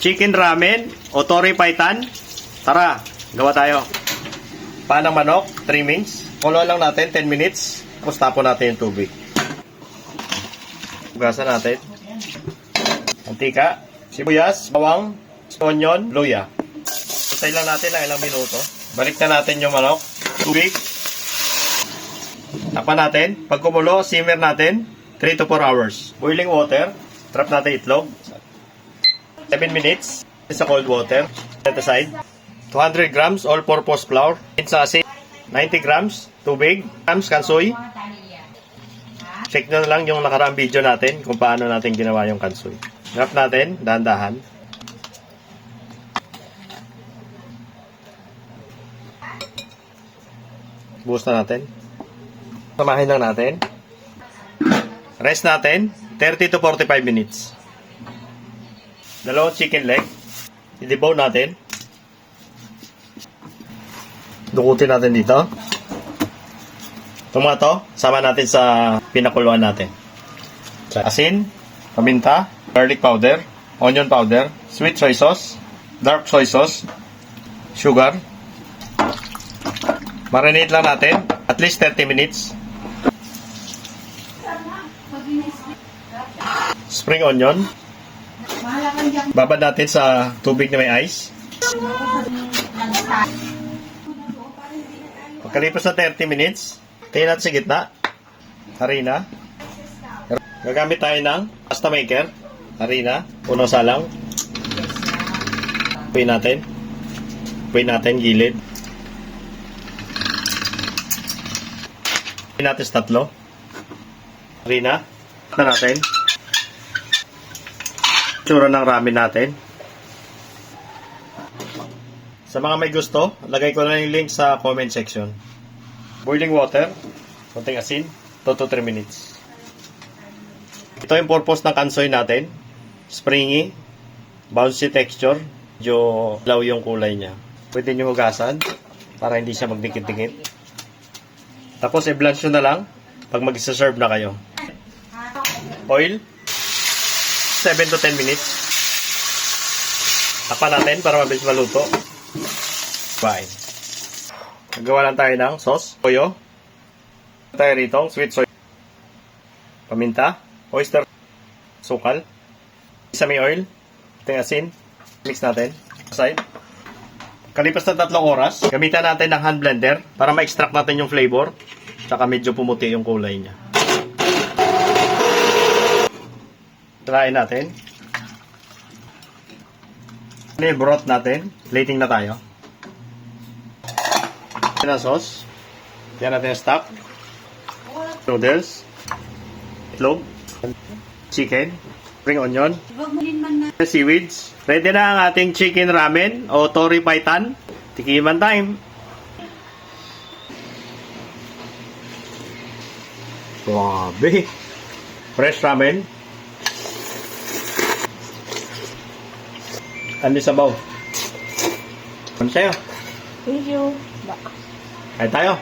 chicken ramen o tori paitan. Tara, gawa tayo. Panang manok, trimmings. Kulo lang natin, 10 minutes. Tapos tapon natin yung tubig. Hugasan natin. Mantika, sibuyas, bawang, onion, luya. Patay lang natin ng ilang minuto. Balik na natin yung manok. Tubig. Tapan natin. Pag kumulo, simmer natin. 3 to 4 hours. Boiling water. Trap natin itlog. 7 minutes. Sa cold water. Set aside. 200 grams all-purpose flour. Sa asin. 90 grams. Tubig. Grams kansoy. Check nyo na lang yung nakaraang video natin kung paano natin ginawa yung kansoy. Wrap natin. Dahan-dahan. Buhos na natin. Samahin lang natin. Rest natin. 30 to 45 minutes. Dalawang chicken leg. I-debone natin. Dukutin natin dito. Tomato. Sama natin sa pinakuluan natin. Asin. Paminta. Garlic powder. Onion powder. Sweet soy sauce. Dark soy sauce. Sugar. Marinate lang natin. At least 30 minutes. Spring onion. Babad natin sa tubig na may ice. Pagkalipas na 30 minutes, tingnan natin sa gitna. Harina. Gagamit tayo ng pasta maker. Harina. Puno salang. Puin natin. Puin natin gilid. Puin natin sa tatlo. Harina. Na natin. Tsura ng ramen natin. Sa mga may gusto, lagay ko na yung link sa comment section. Boiling water, konting asin, 2 to 3 minutes. Ito yung purpose ng kansoy natin. Springy, bouncy texture, medyo law yung kulay niya. Pwede nyo hugasan para hindi siya magdikit-dikit. Tapos i-blanch nyo na lang pag mag-serve na kayo. Oil, 7 to 10 minutes. Tapan natin para mabilis maluto. Bye. Nagawa lang tayo ng sauce. Toyo. Tayo rito, sweet soy. Paminta. Oyster. Sukal. Isa may oil. Ito yung asin. Mix natin. Aside. Kalipas na 3 oras, gamitan natin ng hand blender para ma-extract natin yung flavor. Tsaka medyo pumuti yung kulay niya. Try natin. Ano yung broth natin? Plating na tayo. Yan ang sauce. Yan natin yung stock. Noodles. Itlog. Chicken. Spring onion. Seaweeds. Ready na ang ating chicken ramen o tori paitan. Tikiman time. Grabe. Fresh ramen. Ano sabaw? Ano sa'yo? Thank you. Kain tayo.